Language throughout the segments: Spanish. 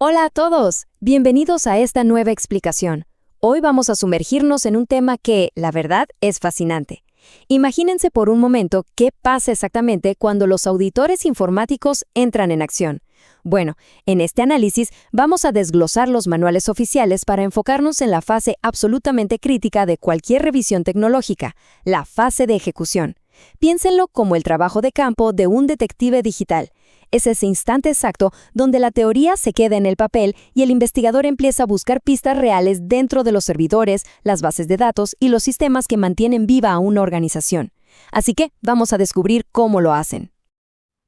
Hola a todos, bienvenidos a esta nueva explicación. Hoy vamos a sumergirnos en un tema que, la verdad, es fascinante. Imagínense por un momento qué pasa exactamente cuando los auditores informáticos entran en acción. Bueno, en este análisis vamos a desglosar los manuales oficiales para enfocarnos en la fase absolutamente crítica de cualquier revisión tecnológica, la fase de ejecución. Piénsenlo como el trabajo de campo de un detective digital. Es ese instante exacto donde la teoría se queda en el papel y el investigador empieza a buscar pistas reales dentro de los servidores, las bases de datos y los sistemas que mantienen viva a una organización. Así que vamos a descubrir cómo lo hacen.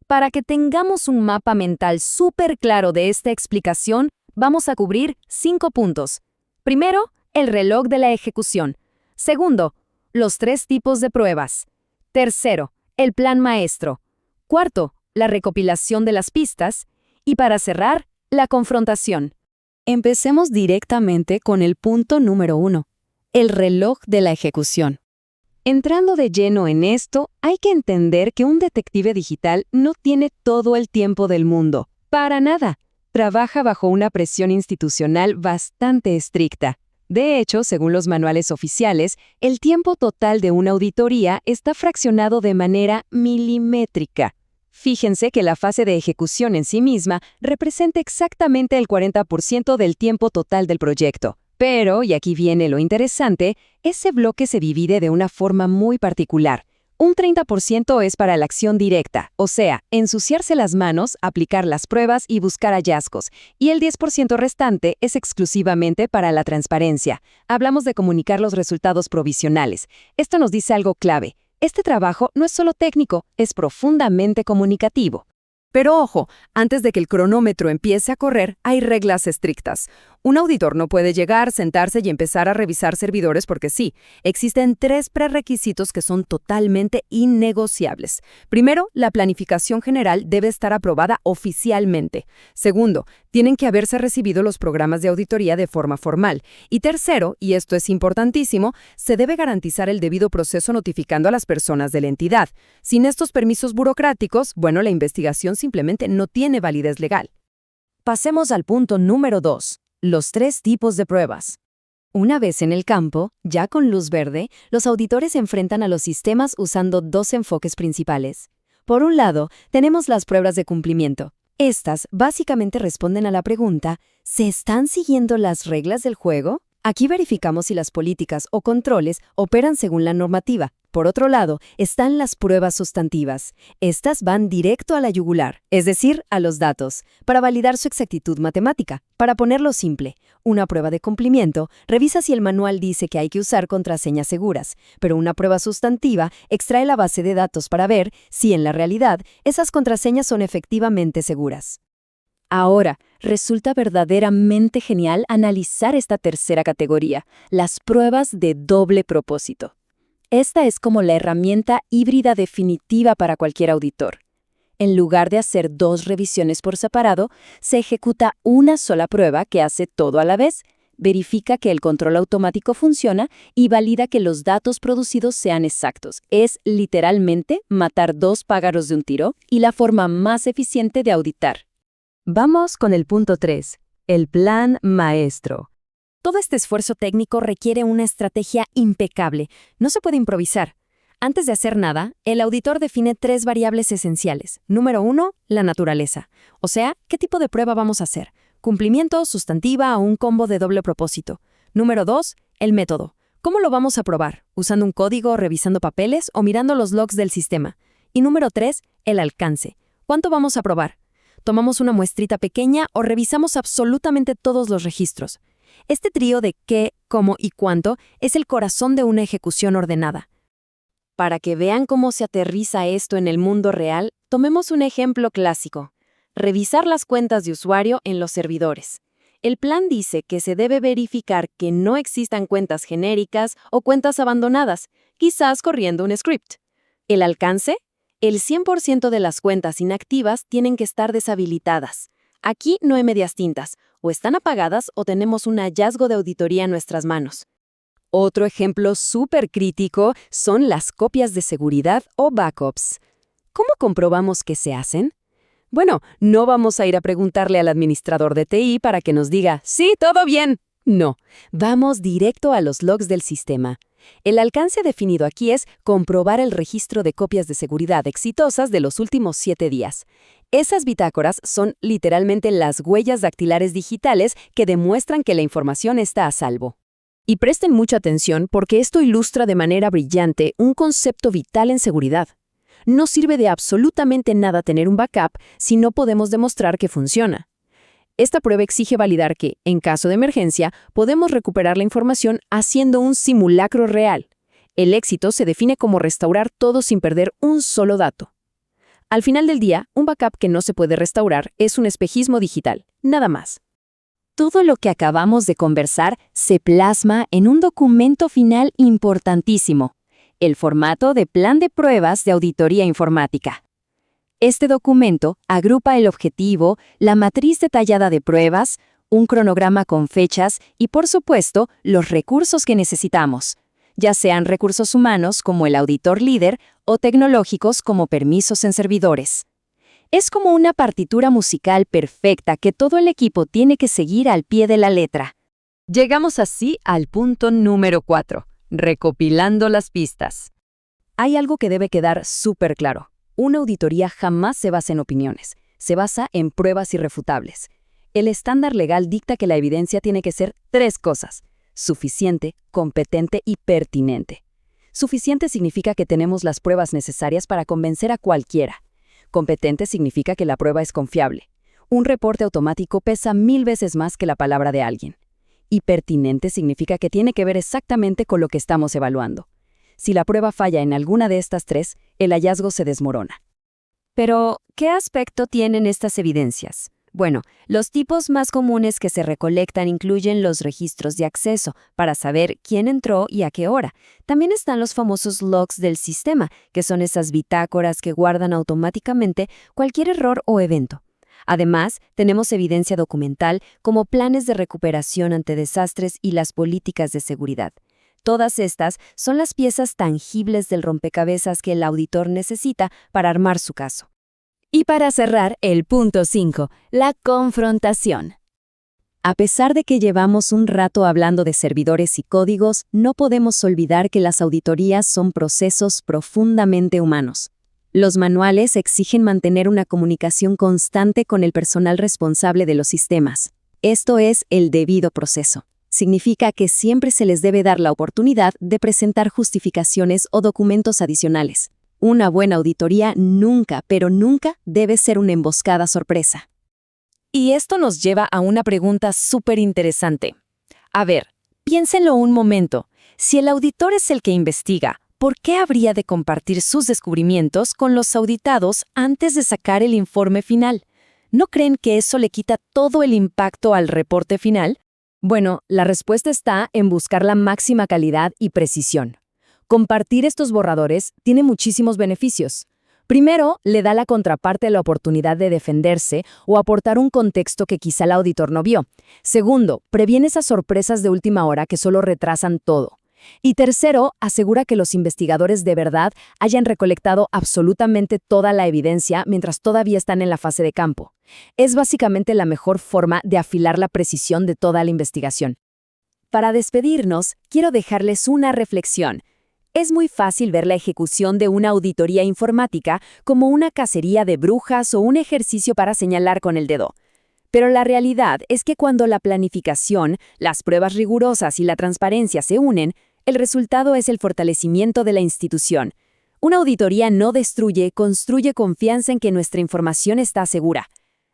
Para que tengamos un mapa mental súper claro de esta explicación, vamos a cubrir 5 puntos. Primero, el reloj de la ejecución. Segundo, los 3 tipos de pruebas. Tercero, el plan maestro. Cuarto, la recopilación de las pistas. Y para cerrar, la confrontación. Empecemos directamente con el punto número 1, el reloj de la ejecución. Entrando de lleno en esto, hay que entender que un detective digital no tiene todo el tiempo del mundo. Para nada. Trabaja bajo una presión institucional bastante estricta. De hecho, según los manuales oficiales, el tiempo total de una auditoría está fraccionado de manera milimétrica. Fíjense que la fase de ejecución en sí misma representa exactamente el 40% del tiempo total del proyecto. Pero, y aquí viene lo interesante, ese bloque se divide de una forma muy particular. Un 30% es para la acción directa, o sea, ensuciarse las manos, aplicar las pruebas y buscar hallazgos, y el 10% restante es exclusivamente para la transparencia. Hablamos de comunicar los resultados provisionales. Esto nos dice algo clave. Este trabajo no es solo técnico, es profundamente comunicativo. Pero ojo, antes de que el cronómetro empiece a correr, hay reglas estrictas. Un auditor no puede llegar, sentarse y empezar a revisar servidores porque sí. Existen 3 prerequisitos que son totalmente innegociables. Primero, la planificación general debe estar aprobada oficialmente. Segundo, tienen que haberse recibido los programas de auditoría de forma formal. Y tercero, y esto es importantísimo, se debe garantizar el debido proceso notificando a las personas de la entidad. Sin estos permisos burocráticos, bueno, la investigación simplemente no tiene validez legal. Pasemos al punto número 2. Los 3 tipos de pruebas. Una vez en el campo, ya con luz verde, los auditores se enfrentan a los sistemas usando 2 enfoques principales. Por un lado, tenemos las pruebas de cumplimiento. Estas básicamente responden a la pregunta, ¿se están siguiendo las reglas del juego? Aquí verificamos si las políticas o controles operan según la normativa. Por otro lado, están las pruebas sustantivas. Estas van directo a la yugular, es decir, a los datos, para validar su exactitud matemática. Para ponerlo simple, una prueba de cumplimiento revisa si el manual dice que hay que usar contraseñas seguras, pero una prueba sustantiva extrae la base de datos para ver si en la realidad esas contraseñas son efectivamente seguras. Ahora, resulta verdaderamente genial analizar esta tercera categoría, las pruebas de doble propósito. Esta es como la herramienta híbrida definitiva para cualquier auditor. En lugar de hacer 2 revisiones por separado, se ejecuta una sola prueba que hace todo a la vez, verifica que el control automático funciona y valida que los datos producidos sean exactos. Es literalmente matar 2 pájaros de un tiro y la forma más eficiente de auditar. Vamos con el punto 3, el plan maestro. Todo este esfuerzo técnico requiere una estrategia impecable. No se puede improvisar. Antes de hacer nada, el auditor define 3 variables esenciales. Número 1, la naturaleza. O sea, ¿qué tipo de prueba vamos a hacer? ¿Cumplimiento, sustantiva o un combo de doble propósito? Número 2, el método. ¿Cómo lo vamos a probar? ¿Usando un código, revisando papeles o mirando los logs del sistema? Y número 3, el alcance. ¿Cuánto vamos a probar? ¿Tomamos una muestrita pequeña o revisamos absolutamente todos los registros? Este trío de qué, cómo y cuánto es el corazón de una ejecución ordenada. Para que vean cómo se aterriza esto en el mundo real, tomemos un ejemplo clásico. Revisar las cuentas de usuario en los servidores. El plan dice que se debe verificar que no existan cuentas genéricas o cuentas abandonadas, quizás corriendo un script. ¿El alcance? El 100% de las cuentas inactivas tienen que estar deshabilitadas. Aquí no hay medias tintas, o están apagadas o tenemos un hallazgo de auditoría en nuestras manos. Otro ejemplo súper crítico son las copias de seguridad o backups. ¿Cómo comprobamos que se hacen? Bueno, no vamos a ir a preguntarle al administrador de TI para que nos diga, sí, todo bien. No, vamos directo a los logs del sistema. El alcance definido aquí es comprobar el registro de copias de seguridad exitosas de los últimos 7 días. Esas bitácoras son literalmente las huellas dactilares digitales que demuestran que la información está a salvo. Y presten mucha atención porque esto ilustra de manera brillante un concepto vital en seguridad. No sirve de absolutamente nada tener un backup si no podemos demostrar que funciona. Esta prueba exige validar que, en caso de emergencia, podemos recuperar la información haciendo un simulacro real. El éxito se define como restaurar todo sin perder un solo dato. Al final del día, un backup que no se puede restaurar es un espejismo digital, nada más. Todo lo que acabamos de conversar se plasma en un documento final importantísimo, el formato de plan de pruebas de auditoría informática. Este documento agrupa el objetivo, la matriz detallada de pruebas, un cronograma con fechas y, por supuesto, los recursos que necesitamos, ya sean recursos humanos como el auditor líder o tecnológicos como permisos en servidores. Es como una partitura musical perfecta que todo el equipo tiene que seguir al pie de la letra. Llegamos así al punto número 4, recopilando las pistas. Hay algo que debe quedar súper claro. Una auditoría jamás se basa en opiniones, se basa en pruebas irrefutables. El estándar legal dicta que la evidencia tiene que ser 3 cosas: suficiente, competente y pertinente. Suficiente significa que tenemos las pruebas necesarias para convencer a cualquiera. Competente significa que la prueba es confiable. Un reporte automático pesa 1000 veces más que la palabra de alguien. Y pertinente significa que tiene que ver exactamente con lo que estamos evaluando. Si la prueba falla en alguna de estas 3, el hallazgo se desmorona. Pero, ¿qué aspecto tienen estas evidencias? Bueno, los tipos más comunes que se recolectan incluyen los registros de acceso, para saber quién entró y a qué hora. También están los famosos logs del sistema, que son esas bitácoras que guardan automáticamente cualquier error o evento. Además, tenemos evidencia documental como planes de recuperación ante desastres y las políticas de seguridad. Todas estas son las piezas tangibles del rompecabezas que el auditor necesita para armar su caso. Y para cerrar, el punto 5, la confrontación. A pesar de que llevamos un rato hablando de servidores y códigos, no podemos olvidar que las auditorías son procesos profundamente humanos. Los manuales exigen mantener una comunicación constante con el personal responsable de los sistemas. Esto es el debido proceso. Significa que siempre se les debe dar la oportunidad de presentar justificaciones o documentos adicionales. Una buena auditoría nunca, pero nunca debe ser una emboscada sorpresa. Y esto nos lleva a una pregunta súper interesante. A ver, piénsenlo un momento. Si el auditor es el que investiga, ¿por qué habría de compartir sus descubrimientos con los auditados antes de sacar el informe final? ¿No creen que eso le quita todo el impacto al reporte final? Bueno, la respuesta está en buscar la máxima calidad y precisión. Compartir estos borradores tiene muchísimos beneficios. Primero, le da a la contraparte la oportunidad de defenderse o aportar un contexto que quizá el auditor no vio. Segundo, previene esas sorpresas de última hora que solo retrasan todo. Y tercero, asegura que los investigadores de verdad hayan recolectado absolutamente toda la evidencia mientras todavía están en la fase de campo. Es básicamente la mejor forma de afilar la precisión de toda la investigación. Para despedirnos, quiero dejarles una reflexión. Es muy fácil ver la ejecución de una auditoría informática como una cacería de brujas o un ejercicio para señalar con el dedo. Pero la realidad es que cuando la planificación, las pruebas rigurosas y la transparencia se unen, el resultado es el fortalecimiento de la institución. Una auditoría no destruye, construye confianza en que nuestra información está segura.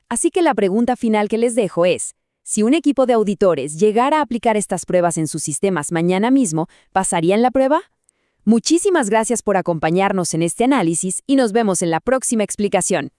Así que la pregunta final que les dejo es, si un equipo de auditores llegara a aplicar estas pruebas en sus sistemas mañana mismo, ¿pasarían la prueba? Muchísimas gracias por acompañarnos en este análisis y nos vemos en la próxima explicación.